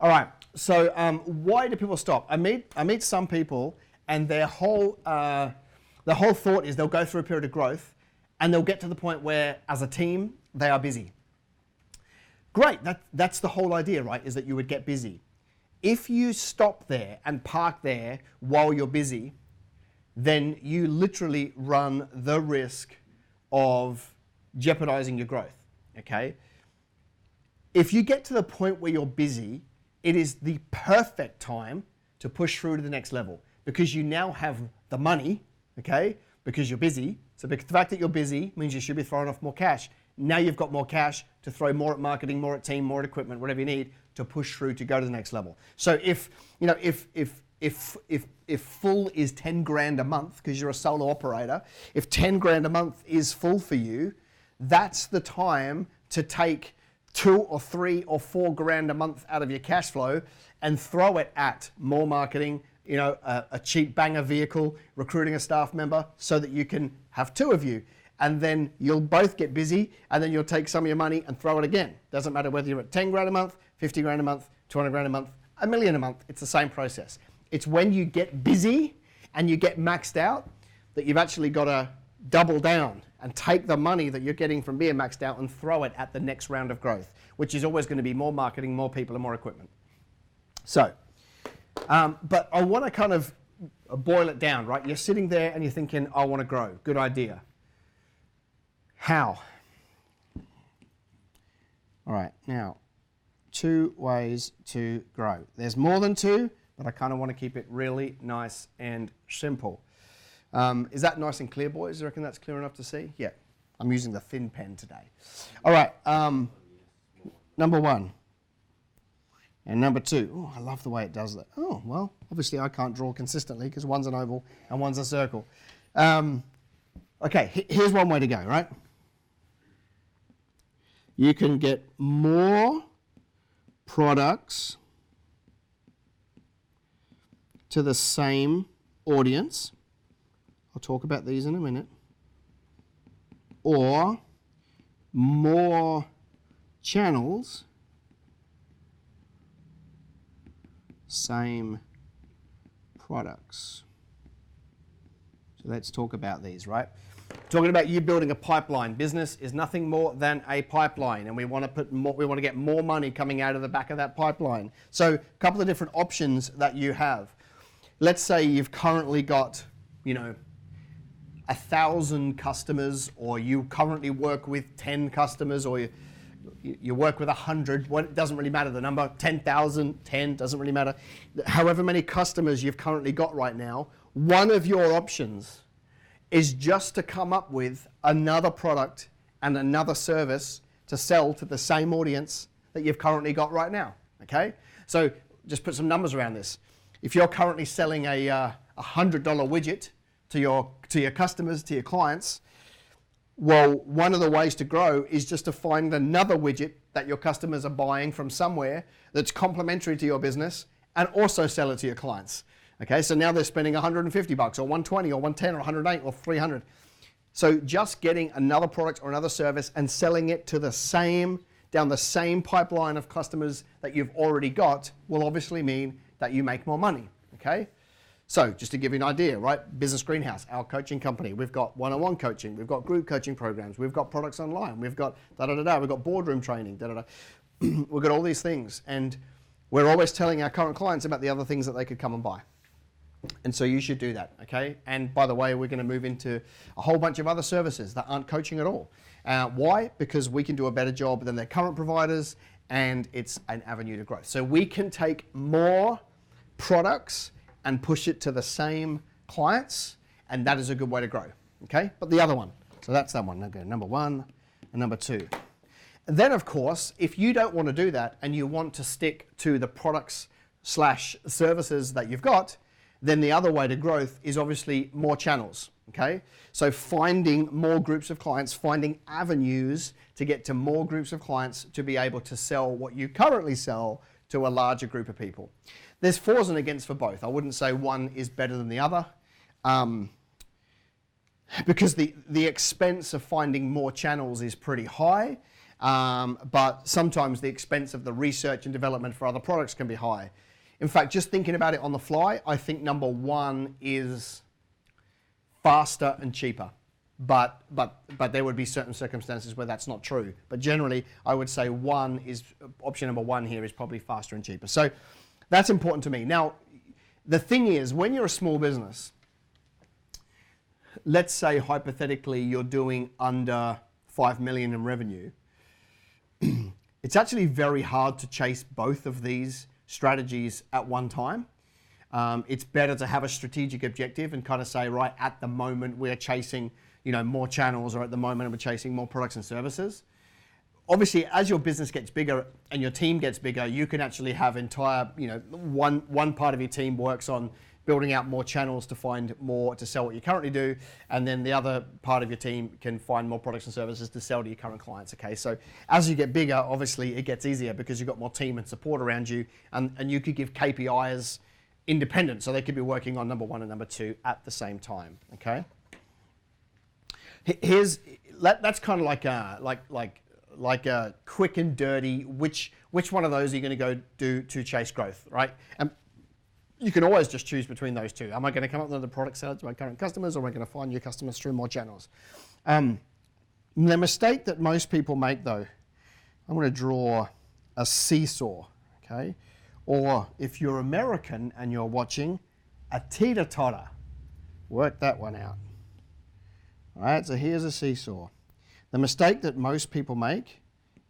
All right. So why do people stop? I meet some people, and their whole thought is they'll go through a period of growth, and they'll get to the point where, as a team, they are busy. Great. That's the whole idea, right? Is that you would get busy. If you stop there and park there while you're busy, then you literally run the risk of jeopardizing your growth. Okay. If you get to the point where you're busy, it is the perfect time to push through to the next level, because you now have the money, okay, because you're busy. So the fact that you're busy means you should be throwing off more cash. Now you've got more cash to throw more at marketing, more at team, more at equipment, whatever you need to push through to go to the next level. So if full is 10 grand a month because you're a solo operator, if 10 grand a month is full for you, that's the time to take 2 or 3 or 4 grand a month out of your cash flow and throw it at more marketing, a cheap banger vehicle, recruiting a staff member so that you can have 2 of you. And then you'll both get busy, and then you'll take some of your money and throw it again. Doesn't matter whether you're at 10 grand a month, 50 grand a month, 200 grand a month, $1 million a month. It's the same process. It's when you get busy and you get maxed out that you've actually got to double down and take the money that you're getting from being maxed out and throw it at the next round of growth, which is always going to be more marketing, more people, and more equipment. So, but I want to kind of boil it down, right? You're sitting there and you're thinking, I want to grow. Good idea. How? All right, now, 2 ways to grow. There's more than 2, but I kind of want to keep it really nice and simple. Is that nice and clear, boys? Do you reckon that's clear enough to see? Yeah, I'm using the thin pen today. All right, number 1 and number 2. Oh, I love the way it does that. Oh, well, obviously I can't draw consistently because one's an oval and one's a circle. Okay, here's one way to go, right? You can get more products to the same audience. I'll talk about these in a minute. Or more channels, same products. So let's talk about these, right? Talking about you building a pipeline. Business is nothing more than a pipeline, and we want to get more money coming out of the back of that pipeline. So a couple of different options that you have. Let's say you've currently got, 1,000 customers, or you currently work with 10 customers, or you work with 100. It doesn't really matter the number. 10,000, 10, doesn't really matter. However many customers you've currently got right now, one of your options is just to come up with another product and another service to sell to the same audience that you've currently got right now, okay? So just put some numbers around this. If you're currently selling a $100 widget to your customers, to your clients, well, one of the ways to grow is just to find another widget that your customers are buying from somewhere that's complementary to your business and also sell it to your clients. Okay, so now they're spending $150 or $120 or $110 or $108 or $300. So just getting another product or another service and selling it to down the same pipeline of customers that you've already got will obviously mean that you make more money. Okay, so just to give you an idea, right? Business Greenhouse, our coaching company, we've got one-on-one coaching, we've got group coaching programs, we've got products online, we've got da-da-da-da, we've got boardroom training, da-da-da. We've got all these things, and we're always telling our current clients about the other things that they could come and buy. And so you should do that, okay? And by the way, we're going to move into a whole bunch of other services that aren't coaching at all. Why? Because we can do a better job than their current providers, and it's an avenue to growth. So we can take more products and push it to the same clients, and that is a good way to grow, okay? But the other one, so that's that one. Okay, number 1 and number 2. Then, of course, if you don't want to do that and you want to stick to the products/services that you've got, then the other way to growth is obviously more channels, okay? So finding more groups of clients, finding avenues to get to more groups of clients to be able to sell what you currently sell to a larger group of people. There's fors and against for both. I wouldn't say one is better than the other, because the expense of finding more channels is pretty high, but sometimes the expense of the research and development for other products can be high. In fact, just thinking about it on the fly, I think number one is faster and cheaper. But there would be certain circumstances where that's not true. But generally, I would say option number one here is probably faster and cheaper. So that's important to me. Now, the thing is, when you're a small business, let's say hypothetically you're doing under 5 million in revenue, it's actually very hard to chase both of these strategies at one time. It's better to have a strategic objective and kind of say, right, at the moment we're chasing more channels, or at the moment we're chasing more products and services. Obviously, as your business gets bigger and your team gets bigger, you can actually have entire, one part of your team works on building out more channels to find more to sell what you currently do, and then the other part of your team can find more products and services to sell to your current clients. Okay, so as you get bigger, obviously it gets easier because you've got more team and support around you, and you could give KPIs independent, so they could be working on number one and number two at the same time. Okay. That's kind of like a quick and dirty. Which one of those are you going to go do to chase growth, right? And you can always just choose between those two. Am I going to come up with another product sell to my current customers, or am I going to find new customers through more channels? The mistake that most people make, though, I'm going to draw a seesaw, okay? Or if you're American and you're watching, a teeter-totter. Work that one out. All right, so here's a seesaw. The mistake that most people make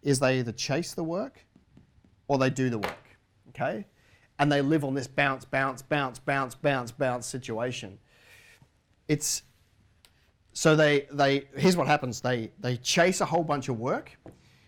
is they either chase the work or they do the work, okay? And they live on this bounce, bounce, bounce, bounce, bounce, bounce situation. So here's what happens. They chase a whole bunch of work,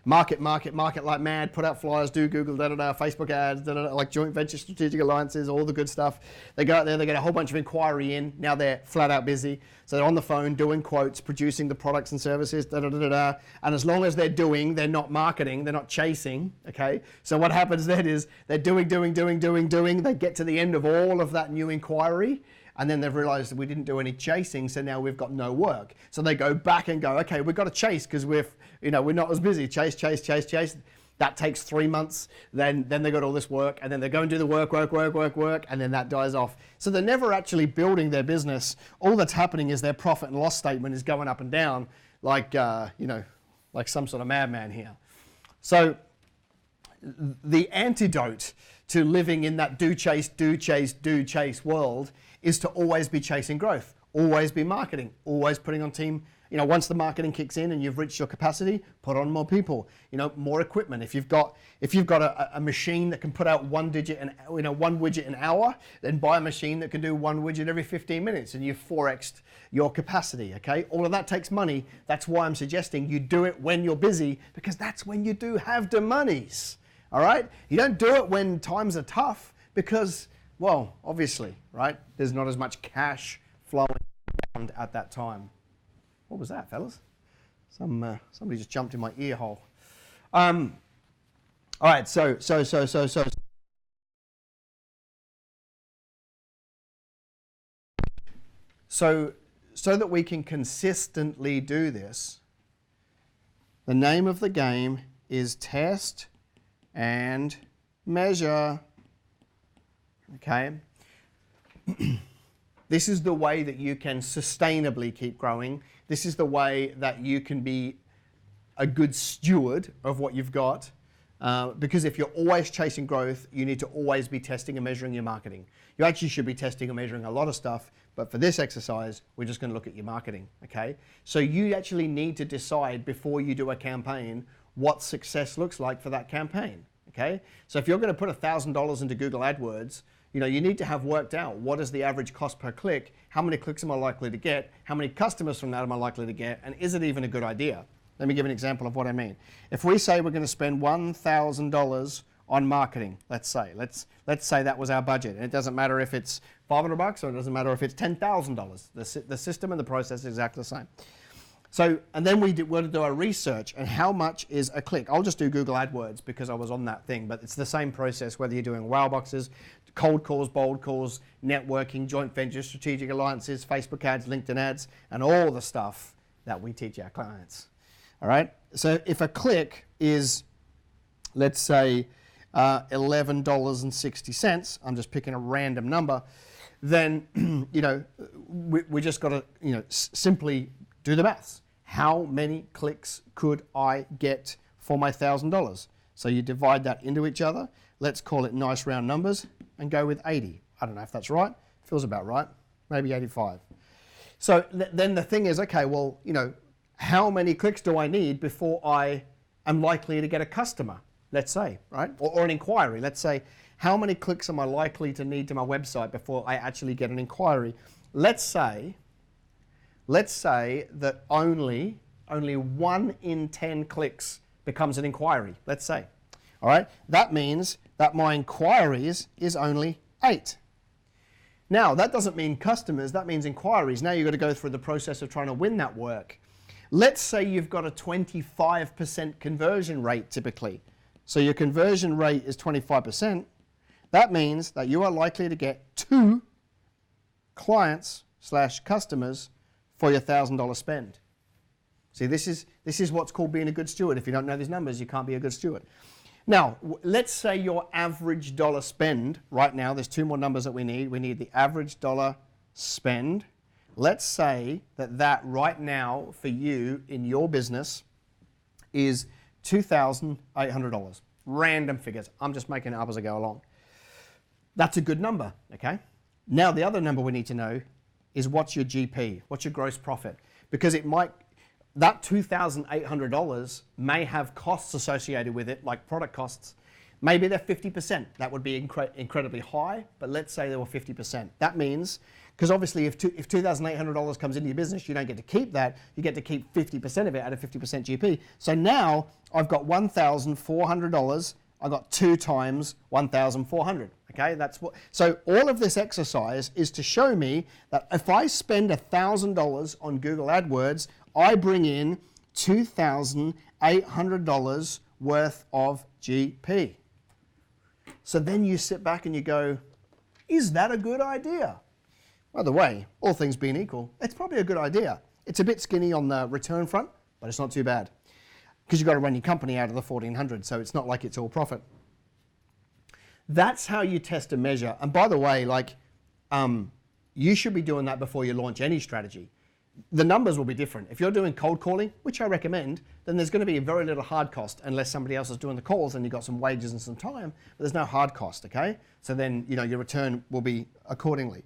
market like mad, put out flyers, do Google, Facebook ads, like joint venture strategic alliances, all the good stuff. They go out there, they get a whole bunch of inquiry in. Now they're flat out busy. So they're on the phone doing quotes, producing the products and services, And as long as they're not marketing, they're not chasing, okay? So what happens then is they're doing. They get to the end of all of that new inquiry, and then they've realized that we didn't do any chasing, so now we've got no work. So they go back and go, okay, we've got to chase because we're not as busy. Chase. That takes 3 months. Then they got all this work, and then they go and do the work, and then that dies off. So they're never actually building their business. All that's happening is their profit and loss statement is going up and down, like some sort of madman here. So the antidote to living in that do chase world is to always be chasing growth, always be marketing, always putting on team. Once the marketing kicks in and you've reached your capacity, put on more people, more equipment. If you've got a machine that can put out one widget an hour, then buy a machine that can do one widget every 15 minutes, and you've 4x'd your capacity, okay? All of that takes money. That's why I'm suggesting you do it when you're busy, because that's when you do have the monies, all right? You don't do it when times are tough because, well, obviously, right? There's not as much cash flowing around at that time. What was that, fellas? Somebody just jumped in my ear hole. All right, so that we can consistently do this, the name of the game is test and measure. Okay. This is the way that you can sustainably keep growing. This is the way that you can be a good steward of what you've got. Because if you're always chasing growth, you need to always be testing and measuring your marketing. You actually should be testing and measuring a lot of stuff, but for this exercise, we're just going to look at your marketing, okay? So you actually need to decide before you do a campaign what success looks like for that campaign, okay? So if you're going to put $1,000 into Google AdWords, you need to have worked out what is the average cost per click, how many clicks am I likely to get, how many customers from that am I likely to get, and is it even a good idea? Let me give an example of what I mean. If we say we're going to spend $1,000 on marketing, let's say that was our budget, and it doesn't matter if it's $500 or it doesn't matter if it's $10,000. The system and the process is exactly the same. So, and then we want to do our research and how much is a click. I'll just do Google AdWords because I was on that thing, but it's the same process whether you're doing wow boxes, cold calls, bold calls, networking, joint ventures, strategic alliances, Facebook ads, LinkedIn ads, and all the stuff that we teach our clients. All right. So if a click is, let's say, $11.60, I'm just picking a random number, then, we just got to, simply do the maths. How many clicks could I get for my $1,000? So you divide that into each other. Let's call it nice round numbers and go with 80. I don't know if that's right. Feels about right. Maybe 85. So then the thing is, okay, well, how many clicks do I need before I am likely to get a customer, let's say, right? Or an inquiry. Let's say, how many clicks am I likely to need to my website before I actually get an inquiry? Let's say that only 1 in 10 clicks becomes an inquiry, let's say. All right, that means that my inquiries is only 8. Now, that doesn't mean customers, that means inquiries. Now you've got to go through the process of trying to win that work. Let's say you've got a 25% conversion rate typically. So your conversion rate is 25%. That means that you are likely to get 2 clients/customers for your $1,000 spend. See, this is what's called being a good steward. If you don't know these numbers, you can't be a good steward. Now, let's say your average dollar spend right now, there's 2 more numbers that we need. We need the average dollar spend. Let's say that right now for you in your business is $2,800. Random figures. I'm just making it up as I go along. That's a good number, okay? Now, the other number we need to know is what's your GP, what's your gross profit? Because that $2,800 may have costs associated with it, like product costs. Maybe they're 50%. That would be incredibly high, but let's say they were 50%. That means, because obviously if $2,800 comes into your business, you don't get to keep that. You get to keep 50% of it at a 50% GP. So now I've got $1,400. I got 2 times 1,400. Okay, so all of this exercise is to show me that if I spend $1,000 on Google AdWords, I bring in $2,800 worth of GP. So then you sit back and you go, is that a good idea? By the way, all things being equal, it's probably a good idea. It's a bit skinny on the return front, but it's not too bad. Because you've got to run your company out of the 1,400, so it's not like it's all profit. That's how you test and measure. And by the way, you should be doing that before you launch any strategy. The numbers will be different. If you're doing cold calling, which I recommend, then there's going to be very little hard cost unless somebody else is doing the calls and you've got some wages and some time, but there's no hard cost, okay? So then, your return will be accordingly.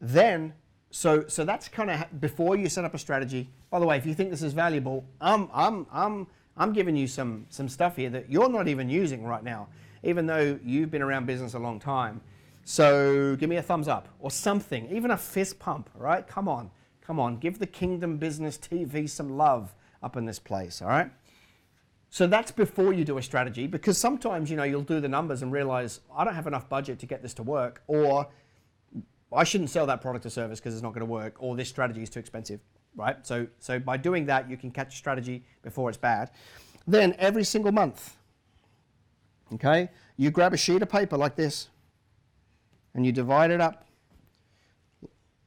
Then, so that's kind of before you set up a strategy. By the way, if you think this is valuable, I'm giving you some stuff here that you're not even using right now, even though you've been around business a long time. So give me a thumbs up or something, even a fist pump, all right? Come on. Give the Kingdom Business TV some love up in this place, all right? So that's before you do a strategy, because sometimes, you'll do the numbers and realize, I don't have enough budget to get this to work, or I shouldn't sell that product or service because it's not going to work, or this strategy is too expensive, right? So by doing that, you can catch strategy before it's bad. Then every single month, okay, you grab a sheet of paper like this, and you divide it up,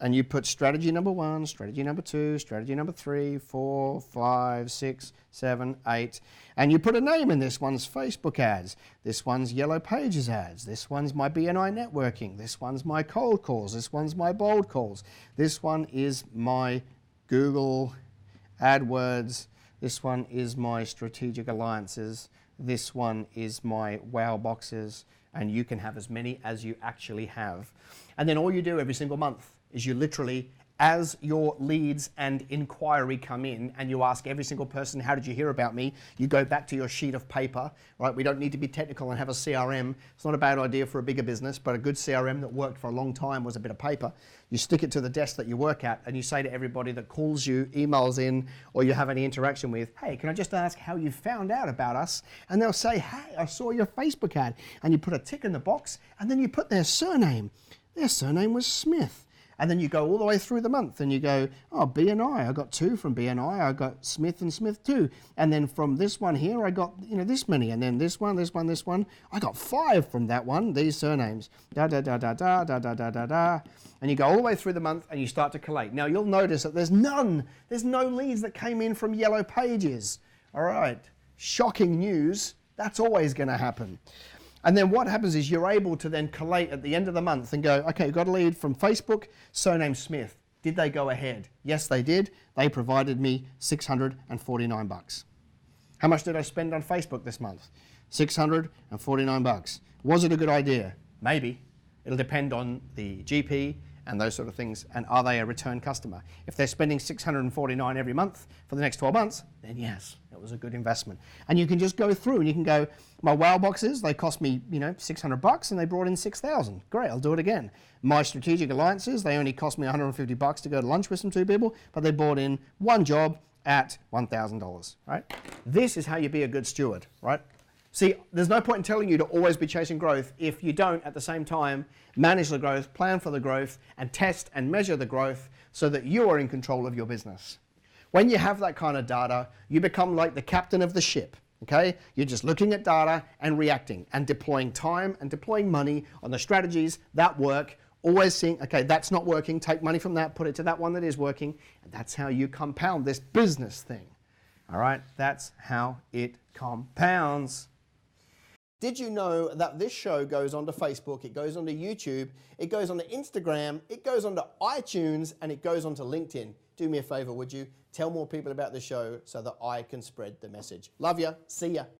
and you put strategy number 1, strategy number 2, strategy number 3, 4, 5, 6, 7, 8, and you put a name in. This one's Facebook ads, this one's Yellow Pages ads, this one's my BNI networking, this one's my cold calls, this one's my bold calls, this one is my Google AdWords, this one is my strategic alliances, this one is my wow boxes, and you can have as many as you actually have. And then all you do every single month is you literally, as your leads and inquiry come in and you ask every single person, how did you hear about me? You go back to your sheet of paper, right? We don't need to be technical and have a CRM. It's not a bad idea for a bigger business, but a good CRM that worked for a long time was a bit of paper. You stick it to the desk that you work at and you say to everybody that calls you, emails in, or you have any interaction with, hey, can I just ask how you found out about us? And they'll say, hey, I saw your Facebook ad. And you put a tick in the box and then you put their surname. Their surname was Smith. And then you go all the way through the month and you go, oh, BNI, I got 2 from BNI, I got Smith and Smith 2. And then from this one here, I got, this many. And then this one, I got 5 from that one, these surnames. Da, da, da, da, da, da, da, da, da, da. And you go all the way through the month and you start to collate. Now, you'll notice that there's no leads that came in from Yellow Pages. All right, shocking news, that's always going to happen. And then what happens is you're able to then collate at the end of the month and go, okay, got a lead from Facebook, surname Smith. Did they go ahead? Yes, they did. They provided me $649. How much did I spend on Facebook this month? $649. Was it a good idea? Maybe. It'll depend on the GP and those sort of things, and are they a return customer? If they're spending $649 every month for the next 12 months, then yes, it was a good investment. And you can just go through and you can go, my wow boxes, they cost me, $600 and they brought in 6,000. Great, I'll do it again. My strategic alliances, they only cost me $150 to go to lunch with some two people, but they brought in one job at $1,000, right? This is how you be a good steward, right? See, there's no point in telling you to always be chasing growth if you don't, at the same time, manage the growth, plan for the growth, and test and measure the growth so that you are in control of your business. When you have that kind of data, you become like the captain of the ship, okay? You're just looking at data and reacting and deploying time and deploying money on the strategies that work, always seeing, okay, that's not working, take money from that, put it to that one that is working, and that's how you compound this business thing, all right? That's how it compounds. Did you know that this show goes onto Facebook, it goes onto YouTube, it goes onto Instagram, it goes onto iTunes, and it goes onto LinkedIn? Do me a favor, would you? Tell more people about the show so that I can spread the message. Love ya. See ya.